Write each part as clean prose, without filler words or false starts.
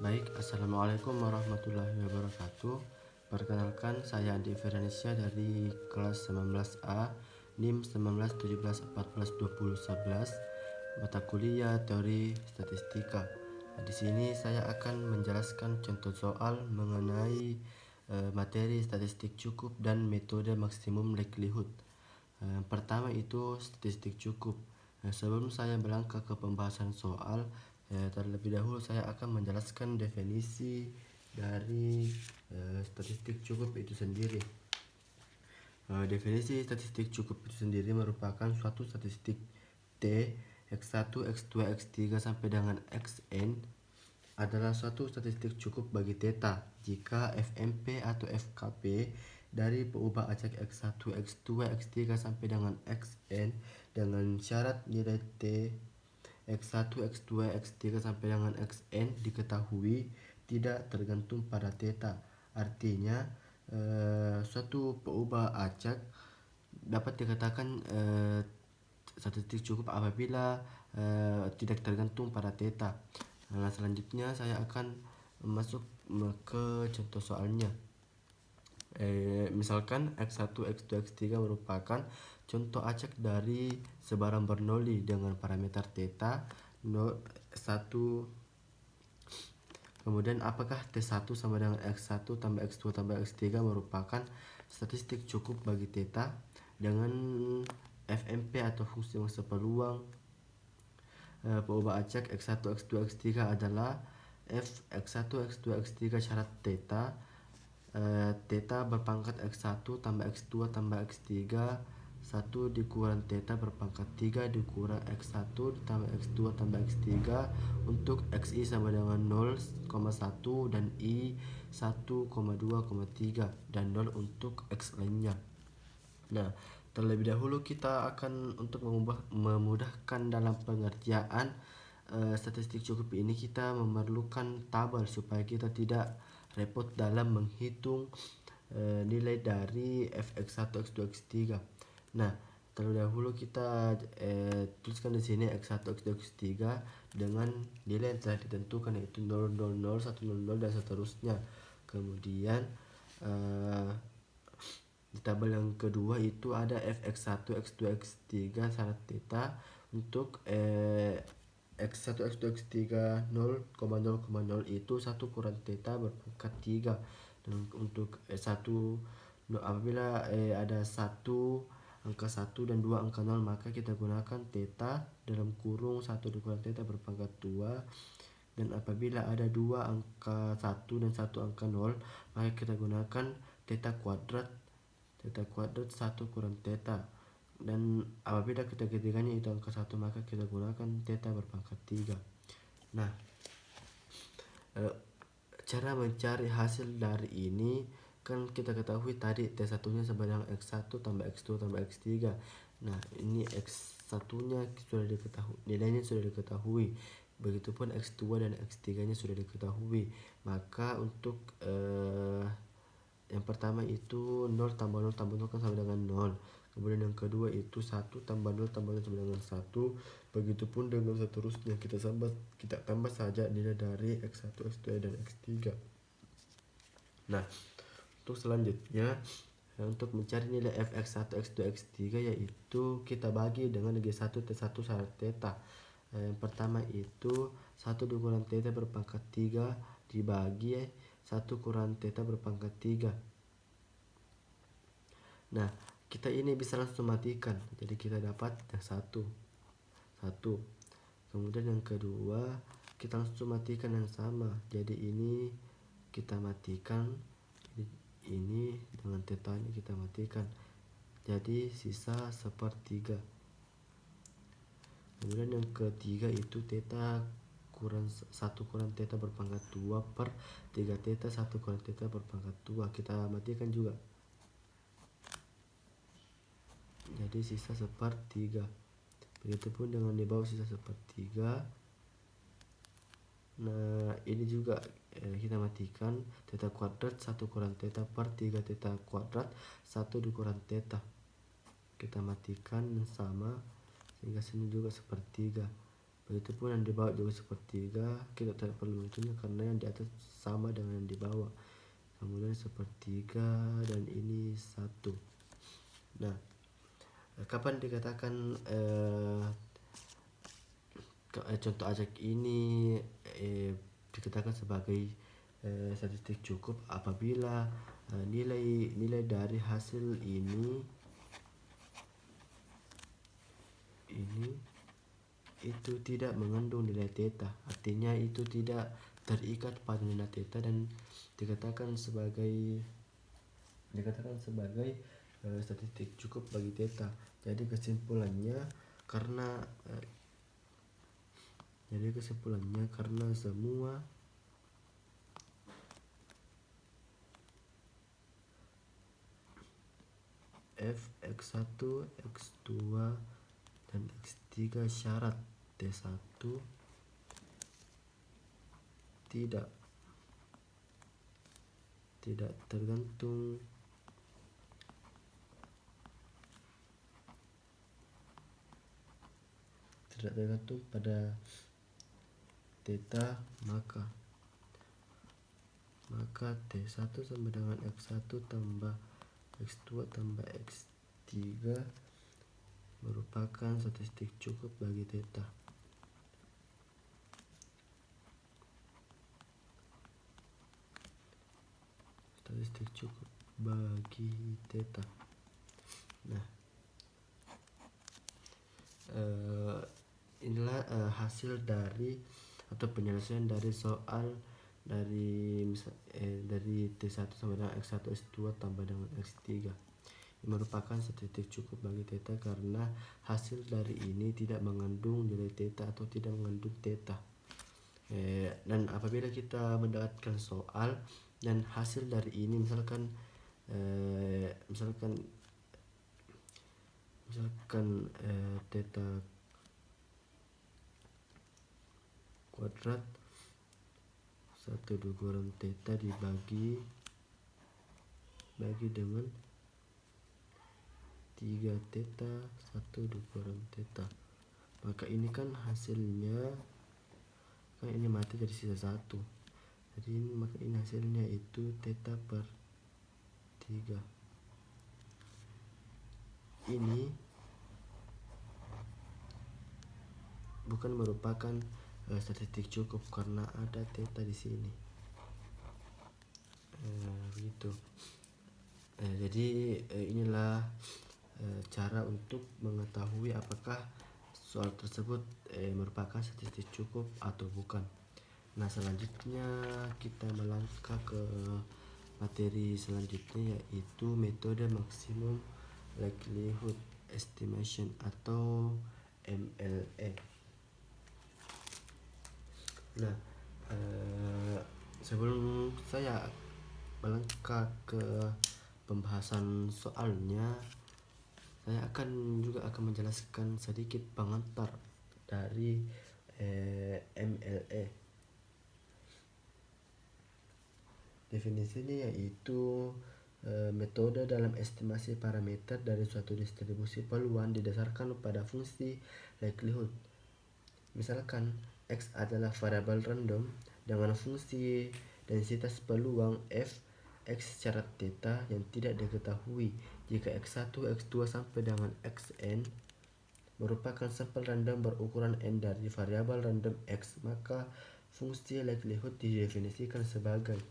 Baik, Assalamualaikum warahmatullahi wabarakatuh. Perkenalkan, saya Andi Firanisya dari kelas 19A, NIM 1917142011, mata kuliah Teori Statistika. Di sini saya akan menjelaskan contoh soal mengenai materi statistik cukup dan metode maksimum likelihood. Pertama itu statistik cukup. Sebelum saya melangkah ke pembahasan soal, terlebih dahulu saya akan menjelaskan definisi dari statistik cukup itu sendiri. Definisi statistik cukup itu sendiri merupakan suatu statistik T, X1, X2, X3 sampai dengan Xn adalah suatu statistik cukup bagi theta jika FMP atau FKP dari peubah acak X1, X2, X3 sampai dengan Xn dengan syarat nilai T X1, X2, X3 sampai dengan Xn diketahui tidak tergantung pada theta. Artinya suatu peubah acak dapat dikatakan statistik cukup apabila tidak tergantung pada theta. Nah, selanjutnya saya akan masuk ke contoh soalnya. Misalkan X1, X2, X3 merupakan contoh acak dari sebarang Bernoulli dengan parameter theta 1. Kemudian apakah T1 sama dengan X1 tambah X2 tambah X3 merupakan statistik cukup bagi theta dengan FMP atau fungsi massa peluang peubah acak X1, X2, X3 adalah F X1, X2, X3 syarat theta theta berpangkat X1 tambah X2 tambah X3 1 dikurang theta berpangkat 3 dikurang X1 tambah X2 tambah X3 untuk XI sama dengan 0,1 dan I 1,2,3 dan 0 untuk X lainnya. Nah, terlebih dahulu kita akan untuk memudahkan dalam pengerjaan statistik cukup ini, kita memerlukan tabel supaya kita tidak repot dalam menghitung nilai dari Fx1, X2, X3. Nah, terlebih dahulu kita tuliskan di sini X1, X2, X3 dengan nilai yang telah ditentukan yaitu 0, 0, 0, 1, 0, 0 dan seterusnya. Kemudian di tabel yang kedua itu ada Fx1, X2, X3 syarat theta untuk X1, X2, X3 0,0,0 itu 1 kurang theta berpangkat 3 dan untuk 1 apabila ada 1 angka 1 dan 2 angka 0 maka kita gunakan theta dalam kurung 1 dikurang theta berpangkat 2 dan apabila ada 2 angka 1 dan 1 angka 0 maka kita gunakan theta kuadrat 1 kurang theta dan apabila ketiganya itu angka 1 maka kita gunakan theta berpangkat 3. Nah, cara mencari hasil dari ini kan kita ketahui tadi T1 nya sama dengan X1 tambah X2 tambah X3. Nah, ini X1 nya sudah diketahui, nilainya sudah diketahui, begitupun X2 dan X3 nya sudah diketahui. Maka untuk yang pertama itu 0 tambah 0 tambah 0 kan sama dengan 0. Kemudian yang kedua itu 1 tambah 0 tambah 0 sama dengan 1. Begitupun dengan seterusnya, kita tambah saja nilai dari X1, X2 dan X3. Nah, untuk selanjutnya untuk mencari nilai Fx1, X2, X3 yaitu kita bagi dengan G1 T1 syarat theta. Yang pertama itu 1 dikurang theta berpangkat 3 dibagi 1 kurang theta berpangkat 3. Nah, kita ini bisa langsung matikan. Jadi kita dapat yang 1. Kemudian yang kedua, kita langsung matikan yang sama. Jadi ini kita matikan, ini dengan tetanya kita matikan. Jadi sisa 1/3. Kemudian yang ketiga itu theta kurang 1 kurang theta berpangkat 2 per 3 theta 1 kurang theta berpangkat 2. Kita matikan juga. Jadi sisa 1/3. Begitupun dengan di bawah sisa 1/3. Nah, ini juga kita matikan theta kuadrat 1 kurang theta per 3 theta kuadrat 1 dikurang theta. Kita matikan sama sehingga sini juga 1/3. Begitupun yang di bawah juga sepertiga, kita tidak perlu menghitungnya karena yang di atas sama dengan yang di bawah. Kemudian sepertiga dan ini 1. Nah, kapan dikatakan contoh ajak ini dikatakan sebagai statistik cukup apabila nilai dari hasil ini itu tidak mengandung nilai theta, artinya itu tidak terikat pada nilai theta dan dikatakan sebagai statistik cukup bagi theta. Jadi kesimpulannya karena semua f x1, x2 dan x3 syarat T1 tidak tergantung pada theta, maka T1 sama dengan x1 tambah x2 tambah x3 merupakan statistik cukup bagi theta. Statistik cukup bagi theta. Nah, inilah hasil dari atau penyelesaian dari soal dari T1 sama dengan x1 x2 tambah dengan x3 yang merupakan statistik cukup bagi theta karena hasil dari ini tidak mengandung nilai theta atau tidak mengandung theta. Dan apabila kita mendapatkan soal dan hasil dari ini misalkan theta kuadrat 1/2 theta dibagi dengan 3 theta 1/2 theta, maka ini kan hasilnya kan ini mati jadi sisa 1, jadi maka ini hasilnya itu theta per 3. Ini bukan merupakan statistik cukup karena ada theta di sini. Begitu. Jadi inilah cara untuk mengetahui apakah soal tersebut merupakan statistik cukup atau bukan. Nah, selanjutnya kita melangkah ke materi selanjutnya, yaitu metode maximum likelihood estimation atau MLE. Nah, sebelum saya melangkah ke pembahasan soalnya, saya akan menjelaskan sedikit pengantar dari MLE. Definisinya yaitu metode dalam estimasi parameter dari suatu distribusi peluang didasarkan pada fungsi likelihood. Misalkan X adalah variabel random dengan fungsi densitas peluang f x syarat theta yang tidak diketahui. Jika x1, x2 sampai dengan xn merupakan sampel random berukuran n dari variabel random x, maka fungsi likelihood didefinisikan sebagai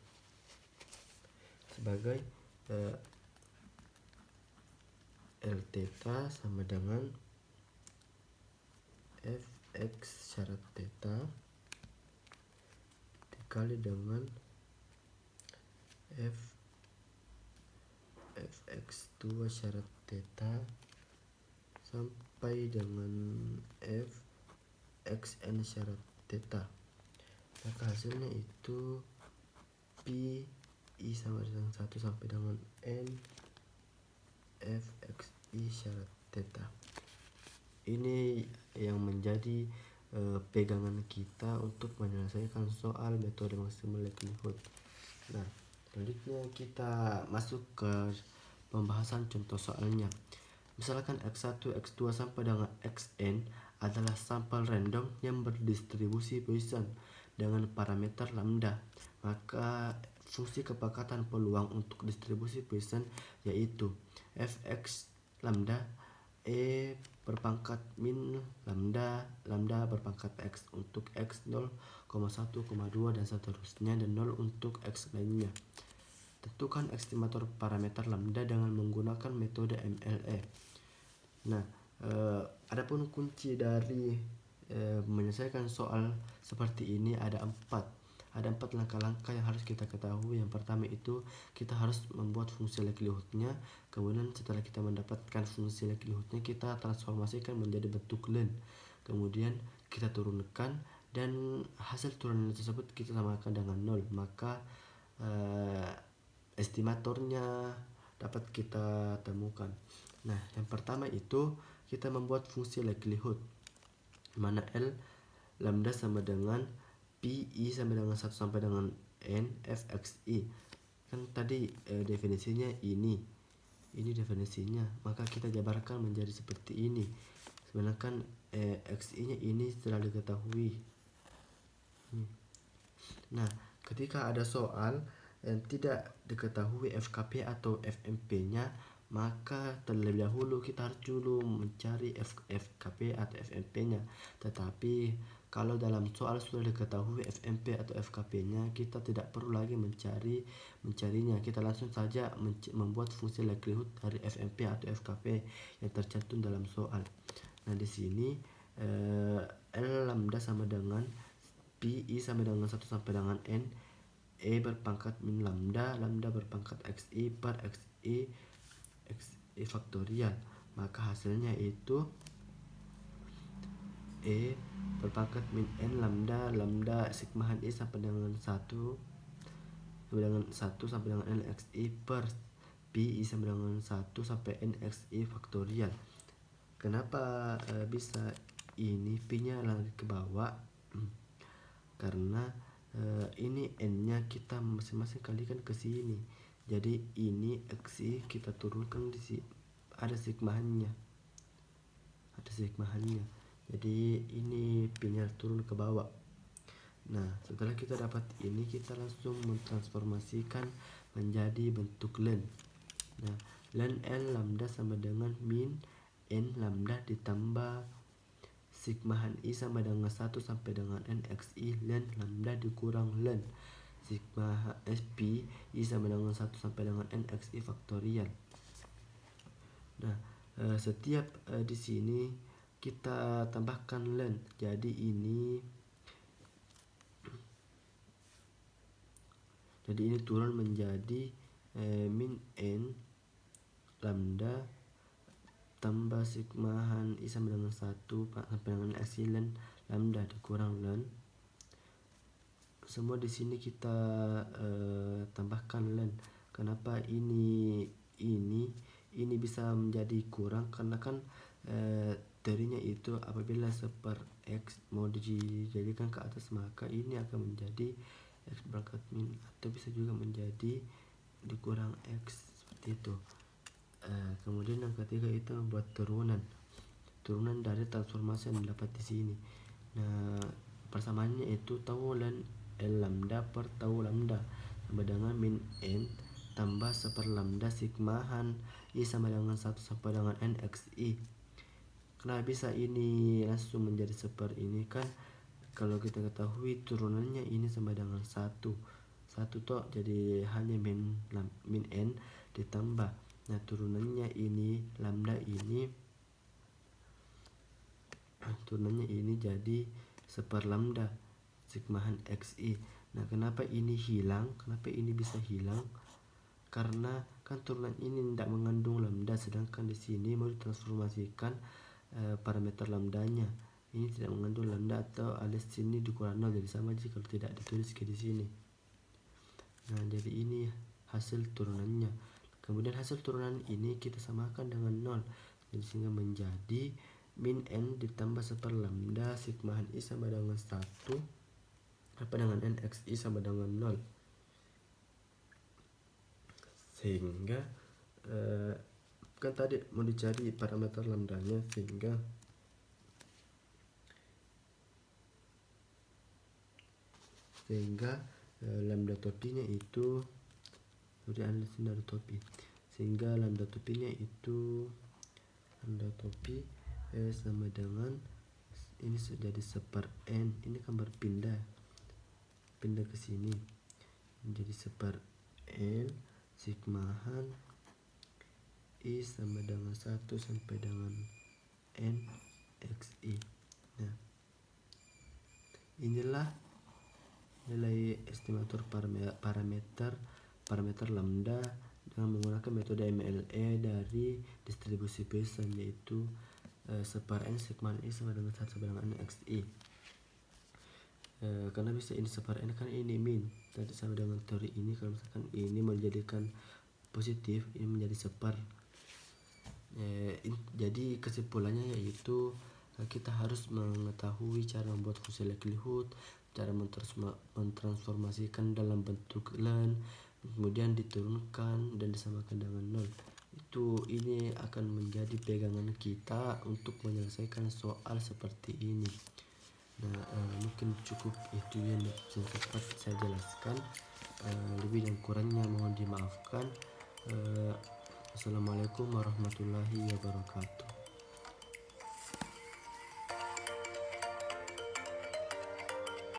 L theta sama dengan fx syarat theta dikali dengan fx2 syarat theta sampai dengan fxn syarat theta. Maka hasilnya itu pi i sama dengan 1 sampai dengan n fxi syarat theta. Ini yang menjadi pegangan kita untuk menyelesaikan soal metode maximum likelihood. Nah, selanjutnya kita masuk ke pembahasan contoh soalnya. Misalkan x1, x2 sampai dengan xn adalah sampel random yang berdistribusi Poisson dengan parameter lambda. Maka fungsi kepekatan peluang untuk distribusi Poisson yaitu fx lambda e berpangkat min lambda berpangkat x untuk x 0,1,2 dan seterusnya, dan 0 untuk x lainnya. Tentukan estimator parameter lambda dengan menggunakan metode MLE. Nah, adapun kunci dari menyelesaikan soal seperti ini ada empat langkah-langkah yang harus kita ketahui. Yang pertama itu kita harus membuat fungsi likelihoodnya. Kemudian setelah kita mendapatkan fungsi likelihoodnya, kita transformasikan menjadi bentuk len. Kemudian kita turunkan dan hasil turunan tersebut kita samakan dengan 0. Maka estimatornya dapat kita temukan. Nah, yang pertama itu kita membuat fungsi likelihood, mana L lambda sama dengan pi i sama dengan 1 sampai dengan n fxi. Kan tadi definisinya ini definisinya, maka kita jabarkan menjadi seperti ini. Sedangkan xi nya ini setelah diketahui. Nah, ketika ada soal yang tidak diketahui FKP atau FMP-nya, maka terlebih dahulu kita harus dulu mencari FKP atau FMP-nya. Tetapi kalau dalam soal sudah diketahui FMP atau FKP-nya, kita tidak perlu lagi mencarinya. Kita langsung saja membuat fungsi likelihood dari FMP atau FKP yang tercantum dalam soal. Nah, di sini L lambda sama dengan pi i sama dengan 1 sampai dengan n e berpangkat min lambda berpangkat xi per xi faktorial. Maka hasilnya itu e berpangkat min n lambda sigma i sampai dengan 1 sampai dengan n xi per pi i sama dengan 1 sampai n xi faktorial. Kenapa bisa ini pi-nya lagi ke bawah? Karena ini n-nya kita masing-masing kalikan ke sini. Jadi ini xi kita turunkan di sini, ada sigma-nya. Jadi ini pi-nya turun ke bawah. Nah, setelah kita dapat ini, kita langsung mentransformasikan menjadi bentuk len. Nah, len L lambda sama dengan min n lambda ditambah sigma i sama dengan 1 sampai dengan n xi len lambda dikurang len sigma pi i sama dengan 1 sampai dengan n xi faktorial. Nah, setiap di sini kita tambahkan len. Jadi ini turun menjadi min n lambda tambah sigma i sama dengan 1 sampai dengan epsilon lambda dikurang len. Semua di sini kita tambahkan len. Kenapa ini bisa menjadi kurang? Karena kan teorinya itu apabila seper x mau dijadikan ke atas, maka ini akan menjadi x berangkat min, atau bisa juga menjadi dikurang x seperti itu. Kemudian yang ketiga itu membuat turunan dari transformasi yang didapat di sini. Nah, persamaannya itu tau len L lambda per tau lambda sama dengan min n tambah seper lambda sigma i sama dengan 1 sampai dengan n xi. Kenapa bisa ini langsung menjadi seper ini? Kan kalau kita ketahui turunannya ini sama dengan 1 toh, jadi hanya min n ditambah. Nah, turunannya ini lambda ini jadi seper lambda sigma xi. Nah, kenapa ini hilang? Kenapa ini bisa hilang? Karena kan turunan ini tidak mengandung lambda, sedangkan di sini mau ditransformasikan parameter lambdanya. Ini tidak mengandung lambda atau alias sini dikurang 0, jadi sama aja kalau tidak ditulis ke di sini. Nah, jadi ini hasil turunannya. Kemudian hasil turunan ini kita samakan dengan 0. Jadi sehingga menjadi min n ditambah seper lambda sigma i sama dengan 1 apa dengan n xi sama dengan 0. Sehingga kan tadi mau dicari parameter lambdanya, sehingga sehingga lambda topinya itu dari topi, sehingga lambda topinya itu sama dengan ini jadi seper n, ini kan berpindah ke sini menjadi seper n sigmahan I sama dengan 1 sampai dengan n xi. Nah, inilah nilai estimator parameter lambda dengan menggunakan metode MLE dari distribusi Poisson, yaitu seper n sigma I sama dengan 1 sampai dengan n xi. Karena bisa ini seper n kan ini min, tadi sama dengan teori ini, kalau misalkan ini menjadikan positif, ini menjadi seper. Jadi kesimpulannya yaitu kita harus mengetahui cara membuat fungsi likelihood, cara mentransformasikan dalam bentuk ln, kemudian diturunkan dan disamakan dengan 0. Ini akan menjadi pegangan kita untuk menyelesaikan soal seperti ini. Nah, mungkin cukup itu yang dapat saya jelaskan. Lebih dan kurangnya mohon dimaafkan. Assalamualaikum warahmatullahi wabarakatuh.